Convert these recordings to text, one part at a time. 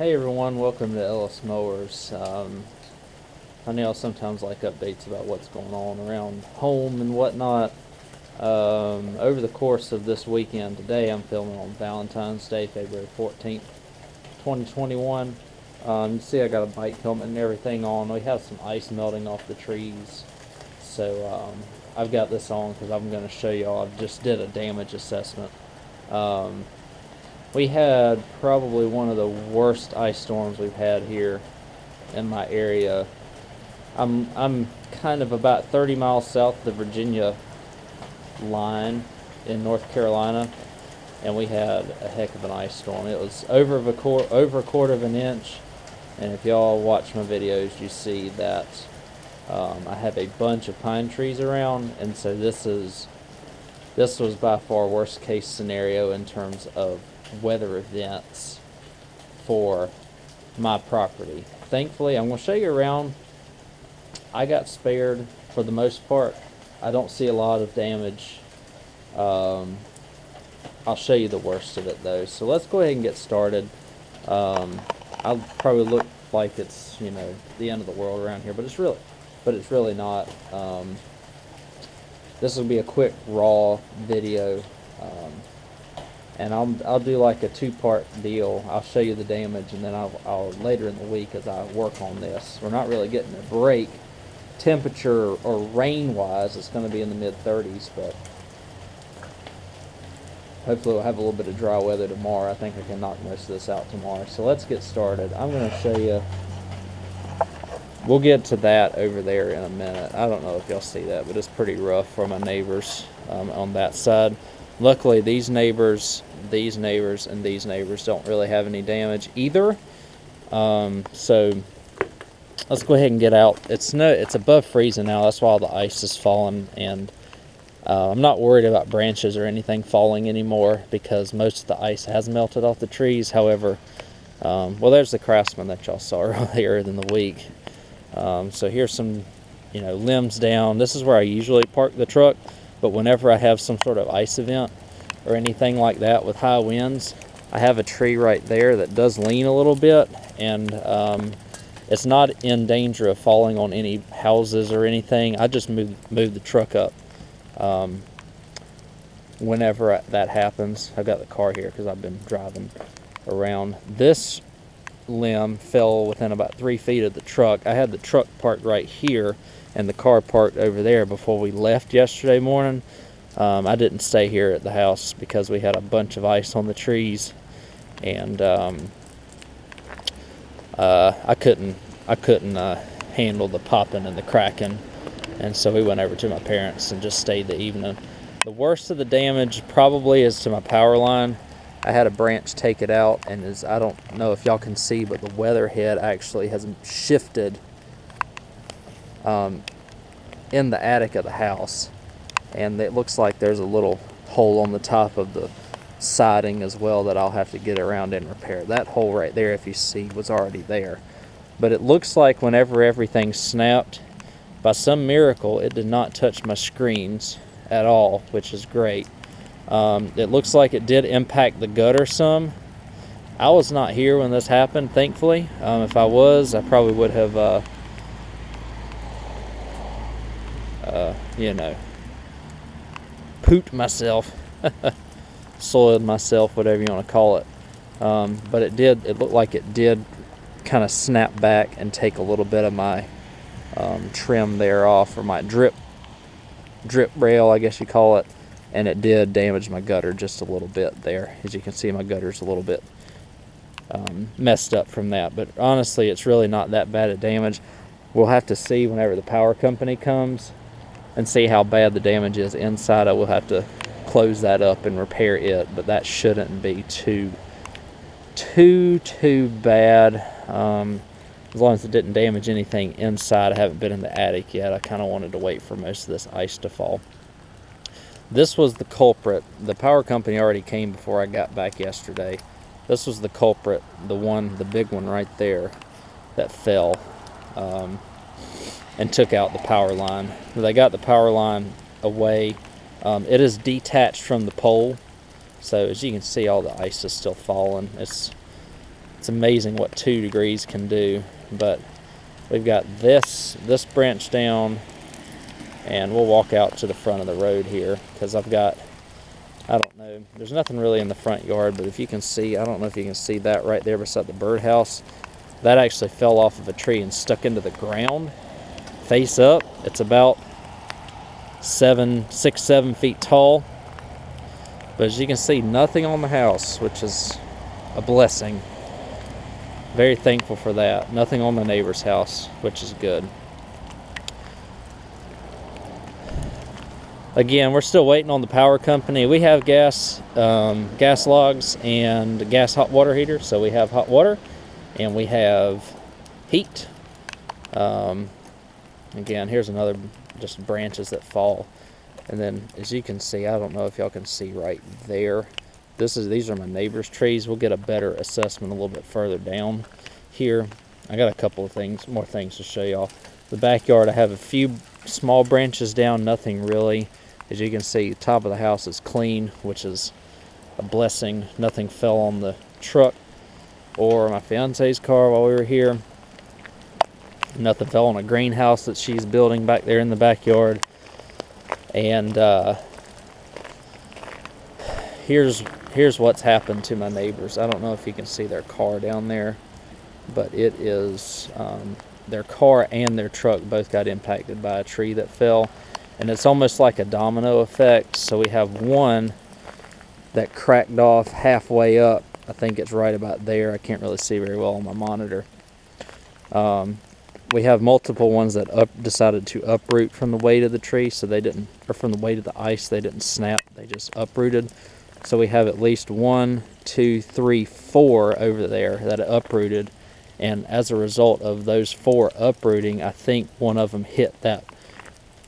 Hey everyone, welcome to Ellis Mowers. I know I sometimes like updates about what's going on around home and whatnot. Over the course of this weekend, today I'm filming on Valentines Day, February 14th, 2021. You see I got a bike helmet and everything on. We have some ice melting off the trees. So I've got this on because I'm going to show y'all. I just did a damage assessment. We had probably one of the worst ice storms we've had here in my area. I'm kind of about 30 miles south of the Virginia line in North Carolina, and we had a heck of an ice storm. It was over a quarter of an inch, and if y'all watch my videos, you see that I have a bunch of pine trees around, and so this was by far worst case scenario in terms of weather events for my property. Thankfully, I'm going to show you around. I got spared for the most part. I don't see a lot of damage. I'll show you the worst of it though. So let's go ahead and get started. I'll probably look like it's, the end of the world around here, but it's really not. This will be a quick raw video. And I'll do like a two-part deal. I'll show you the damage, and then I'll later in the week as I work on this. We're not really getting a break temperature or rain-wise. It's going to be in the mid-30s, but hopefully we'll have a little bit of dry weather tomorrow. I think I can knock most of this out tomorrow. So let's get started. I'm going to show you. We'll get to that over there in a minute. I don't know if y'all see that, but it's pretty rough for my neighbors on that side. Luckily, these neighbors, and these neighbors don't really have any damage either. So let's go ahead and get out. It's above freezing now. That's why all the ice is falling, and I'm not worried about branches or anything falling anymore because most of the ice has melted off the trees. However, well, there's the Craftsman that y'all saw earlier in the week. So here's some, limbs down. This is where I usually park the truck. But whenever I have some sort of ice event or anything like that with high winds, I have a tree right there that does lean a little bit, and it's not in danger of falling on any houses or anything. I just move the truck up whenever that happens. I've got the car here because I've been driving around. This limb fell within about 3 feet of the truck. I had the truck parked right here and the car parked over there before we left yesterday morning. I didn't stay here at the house because we had a bunch of ice on the trees, and I couldn't handle the popping and the cracking, and so we went over to my parents and just stayed the evening. The worst of the damage probably is to my power line. I had a branch take it out, and I don't know if y'all can see, but the weather head actually has shifted in the attic of the house, and it looks like there's a little hole on the top of the siding as well that I'll have to get around and repair. That hole right there, if you see, was already there, but it looks like whenever everything snapped, by some miracle it did not touch my screens at all, which is great. It looks like it did impact the gutter some. I was not here when this happened, thankfully. If I was, I probably would have pooped myself, soiled myself, whatever you want to call it. But it looked like it did kind of snap back and take a little bit of my trim there off, or my drip rail, I guess you call it, and it did damage my gutter just a little bit there. As you can see, my gutter's a little bit messed up from that, but honestly, it's really not that bad of damage. We'll have to see whenever the power company comes and see how bad the damage is inside. I will have to close that up and repair it, but that shouldn't be too bad, as long as it didn't damage anything inside. I haven't been in the attic yet. I kind of wanted to wait for most of this ice to fall. This was the culprit. The power company already came before I got back yesterday. This was the culprit, the big one right there that fell and took out the power line. They got the power line away. It is detached from the pole, so as you can see, all the ice is still falling. It's It's amazing what 2 degrees can do. But we've got this branch down, and we'll walk out to the front of the road here, because I've got, I don't know, there's nothing really in the front yard, but if you can see, I don't know if you can see that right there beside the birdhouse, that actually fell off of a tree and stuck into the ground face up. It's about 6, 7 feet tall, but as you can see, nothing on the house, which is a blessing. Very thankful for that. Nothing on the neighbor's house, which is good. Again, we're still waiting on the power company. We have gas logs and gas hot water heater, so we have hot water and we have heat. Again, here's another just branches that fall, and then as you can see, I don't know if y'all can see right there, these are my neighbor's trees. We'll get a better assessment a little bit further down here. I got a couple of more things to show y'all. The backyard, I have a few small branches down, nothing really. As you can see, the top of the house is clean, which is a blessing. Nothing fell on the truck or my fiance's car while we were here. Nothing fell on a greenhouse that she's building back there in the backyard. And here's what's happened to my neighbors. I don't know if you can see their car down there, but it is their car and their truck both got impacted by a tree that fell, and it's almost like a domino effect. So we have one that cracked off halfway up. I think it's right about there. I can't really see very well on my monitor. We have multiple ones that decided to uproot from the weight of the tree, so they didn't, or from the weight of the ice, they didn't snap, they just uprooted. So we have at least 1, 2, 3, 4 over there that uprooted, and as a result of those 4 uprooting, I think one of them hit that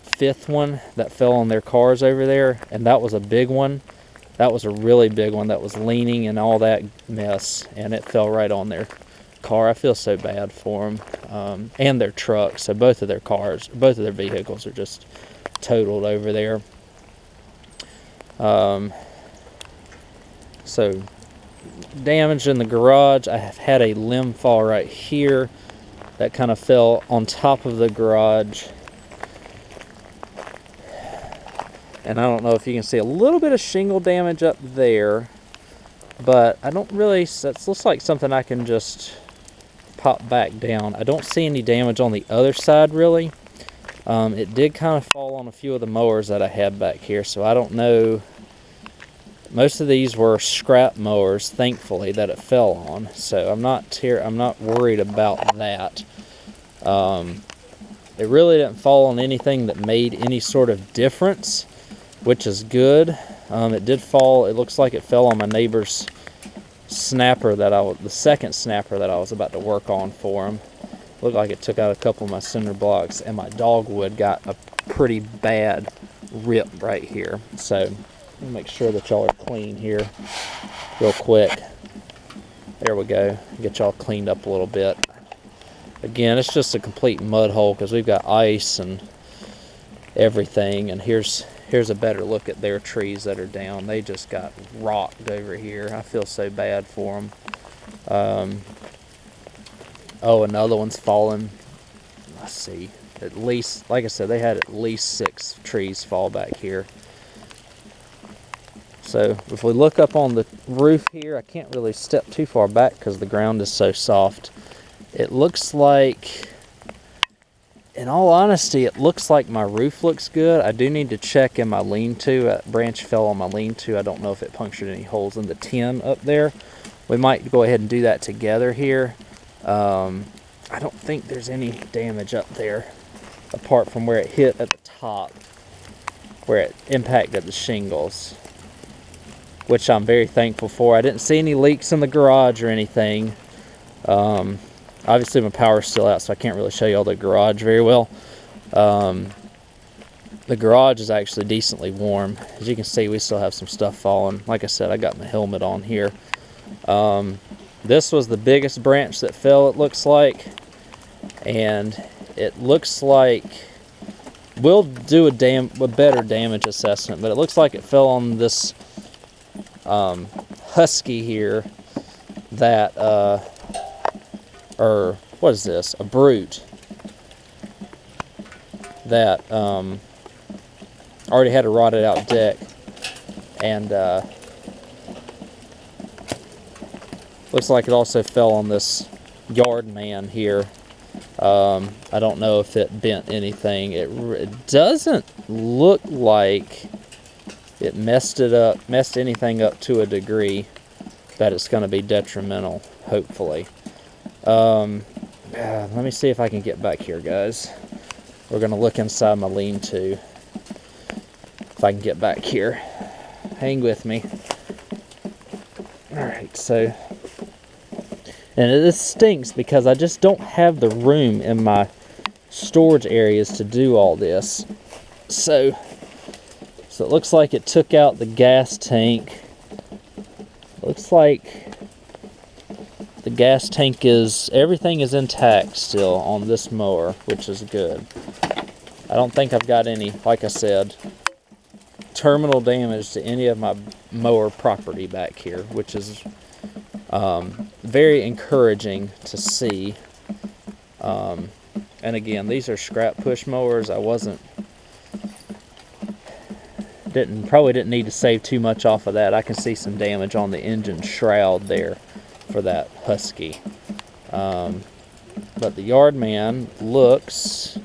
5th one that fell on their cars over there, and that was a big one. That was a really big one that was leaning and all that mess, and it fell right on their car. I feel so bad for them, and their truck. So both of their cars, both of their vehicles are just totaled over there. So damage in the garage. I have had a limb fall right here that kind of fell on top of the garage, and I don't know if you can see a little bit of shingle damage up there, but I don't really, that looks like something I can just pop back down. I don't see any damage on the other side really. It did kind of fall on a few of the mowers that I had back here, so I don't know. Most of these were scrap mowers, thankfully, that it fell on, so I'm not worried about that. It really didn't fall on anything that made any sort of difference, which is good. It did fall, it looks like it fell on my neighbor's snapper the second snapper that I was about to work on for him. Looked like it took out a couple of my cinder blocks, and my dogwood got a pretty bad rip right here. So let me make sure that y'all are clean here real quick. There we go. Get y'all cleaned up a little bit. Again, it's just a complete mud hole because we've got ice and everything, and here's a better look at their trees that are down. They just got rocked over here. I feel so bad for them. Oh, another one's fallen. Let's see. At least, like I said, they had at least 6 trees fall back here. So if we look up on the roof here, I can't really step too far back because the ground is so soft. It looks like, in all honesty, it looks like my roof looks good. I do need to check in my lean-to. A branch fell on my lean-to. I don't know if it punctured any holes in the tin up there. We might go ahead and do that together here. I don't think there's any damage up there apart from where it hit at the top, where it impacted the shingles, which I'm very thankful for. I didn't see any leaks in the garage or anything. Obviously my power's still out, so I can't really show you all the garage very well. The garage is actually decently warm. As you can see, we still have some stuff falling. Like I said, I got my helmet on here. This was the biggest branch that fell, it looks like. And it looks like we'll do a better damage assessment, but it looks like it fell on this husky here that or what is this? A brute that already had a rotted out deck, and looks like it also fell on this yard man here. I don't know if it bent anything. It doesn't look like it messed anything up to a degree that it's going to be detrimental, hopefully. Let me see if I can get back here, guys. We're going to look inside my lean-to. If I can get back here. Hang with me. Alright, so... And this stinks because I just don't have the room in my storage areas to do all this. So it looks like it took out the gas tank. Looks like the gas tank everything is intact still on this mower, which is good. I don't think I've got any, like I said, terminal damage to any of my mower property back here, which is very encouraging to see. And again, these are scrap push mowers. I probably didn't need to save too much off of that. I can see some damage on the engine shroud there for that Husky. But the yard man looks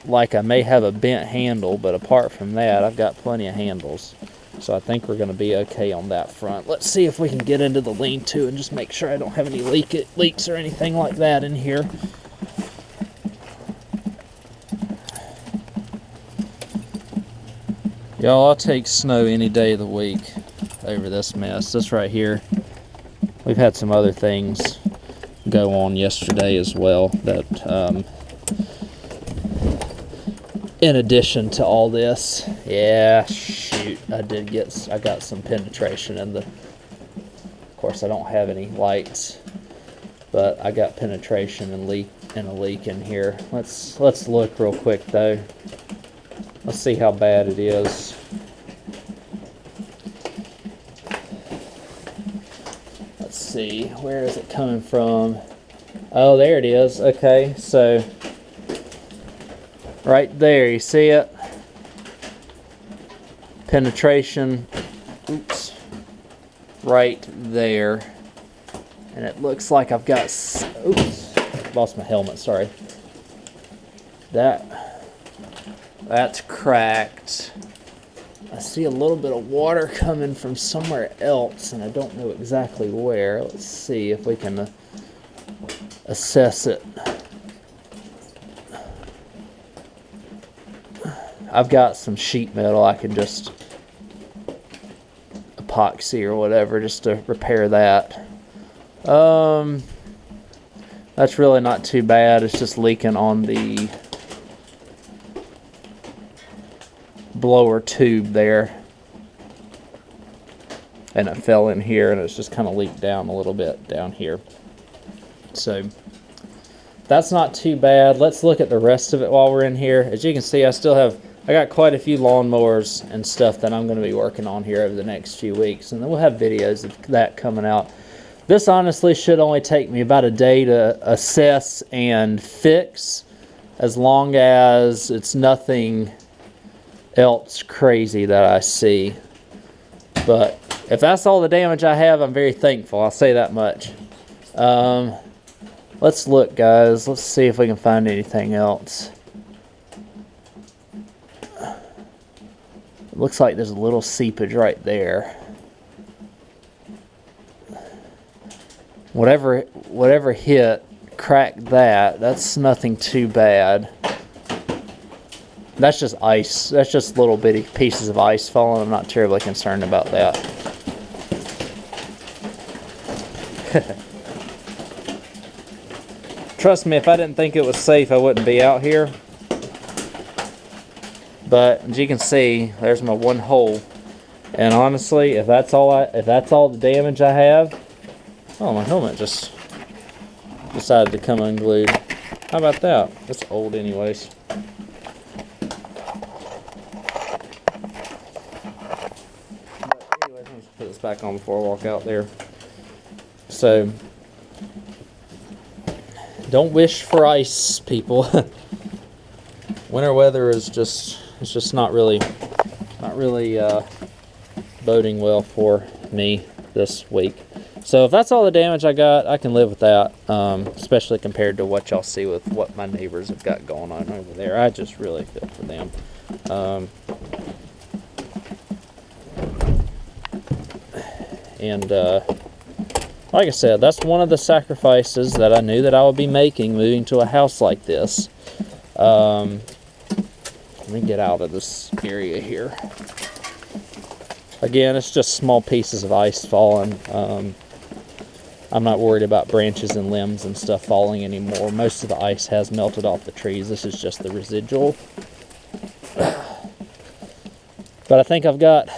like I may have a bent handle, but apart from that, I've got plenty of handles. So I think we're going to be okay on that front. Let's see if we can get into the lean-to and just make sure I don't have any leaks or anything like that in here. Y'all, I'll take snow any day of the week over this mess. This right here, we've had some other things go on yesterday as well that, in addition to all this, yeah, shoot, I got some penetration in the, of course I don't have any lights, but I got penetration and a leak in here. Let's look real quick though. Let's see how bad it is. Let's see, where is it coming from? Oh, there it is. Okay, so right there, you see it? Penetration, oops, right there. And it looks like I've got, oops, lost my helmet, sorry. That's cracked. I see a little bit of water coming from somewhere else, and I don't know exactly where. Let's see if we can assess it. I've got some sheet metal I can just epoxy or whatever just to repair that. That's really not too bad. It's just leaking on the blower tube there, and it fell in here and it's just kind of leaked down a little bit down here. So that's not too bad. Let's look at the rest of it while we're in here. As you can see, I got quite a few lawnmowers and stuff that I'm going to be working on here over the next few weeks, and then we'll have videos of that coming out. This honestly should only take me about a day to assess and fix, as long as it's nothing else crazy that I see. But if that's all the damage I have, I'm very thankful. I'll say that much. Let's look, guys. Let's see if we can find anything else. It looks like there's a little seepage right there. Whatever hit, cracked that. That's nothing too bad. That's just ice. That's just little bitty pieces of ice falling. I'm not terribly concerned about that. Trust me, if I didn't think it was safe, I wouldn't be out here. But as you can see, there's my one hole. And honestly, if that's all the damage I have, oh, my helmet just decided to come unglued. How about that? It's old anyways. But anyways, let me put this back on before I walk out there. So Don't wish for ice, people. Winter weather is just not really boding well for me this week. So if that's all the damage I got, I can live with that, especially compared to what y'all see with what my neighbors have got going on over there. I just really feel for them. Like I said, that's one of the sacrifices that I knew that I would be making moving to a house like this. Let me get out of this area here. Again, it's just small pieces of ice falling. I'm not worried about branches and limbs and stuff falling anymore. Most of the ice has melted off the trees. This is just the residual. But I think I've got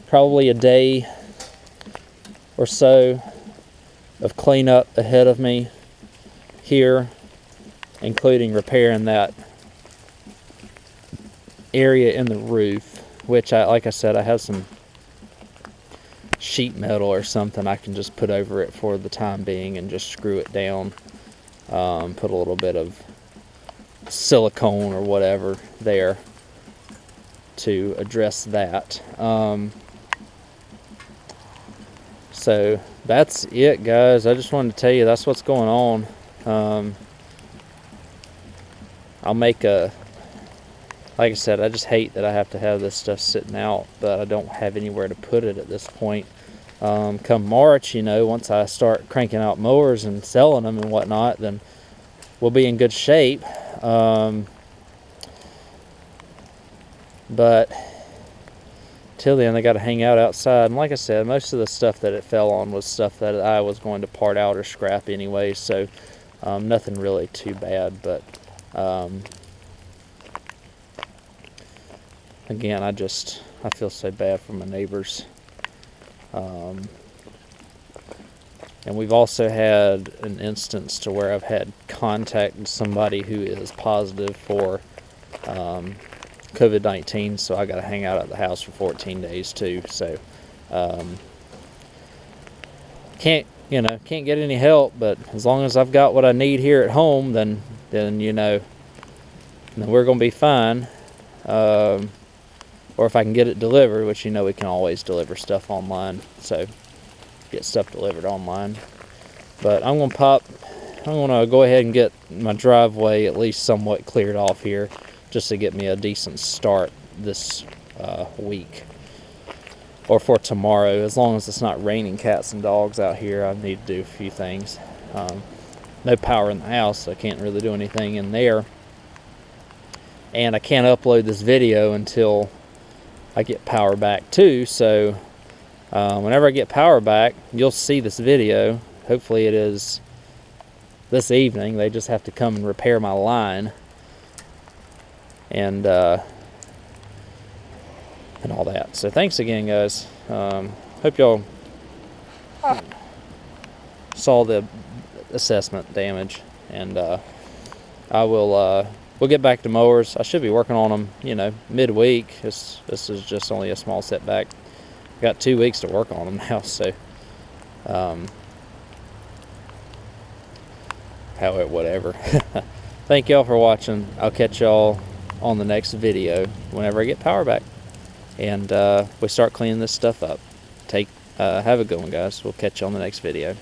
probably a day or so of cleanup ahead of me here, including repairing that area in the roof, which like I said, I have some sheet metal or something I can just put over it for the time being and just screw it down. Put a little bit of silicone or whatever there to address that. So that's it, guys. I just wanted to tell you that's what's going on. I'll make like I said, I just hate that I have to have this stuff sitting out, but I don't have anywhere to put it at this point. Come March, you know, once I start cranking out mowers and selling them and whatnot, then we'll be in good shape. But till then, I got to hang out outside. And like I said, most of the stuff that it fell on was stuff that I was going to part out or scrap anyway, so nothing really too bad. But again, I feel so bad for my neighbors. And we've also had an instance to where I've had contact with somebody who is positive for COVID-19, so I got to hang out at the house for 14 days too. So can't get any help, but as long as I've got what I need here at home, then you know, then we're gonna be fine. Or if I can get it delivered, which you know we can always deliver stuff online, so get stuff delivered online. But I'm gonna go ahead and get my driveway at least somewhat cleared off here, just to get me a decent start this week, or for tomorrow. As long as it's not raining cats and dogs out here, I need to do a few things. No power in the house, so I can't really do anything in there, and I can't upload this video until I get power back too. So whenever I get power back, you'll see this video. Hopefully it is this evening. They just have to come and repair my line and all that. So thanks again, guys. Hope y'all saw the assessment damage, and we'll get back to mowers. I should be working on them, you know, midweek. This is just only a small setback. Got 2 weeks to work on them now, so whatever. Thank y'all for watching. I'll catch y'all on the next video whenever I get power back, and we start cleaning this stuff up. Have a good one, guys. We'll catch you on the next video.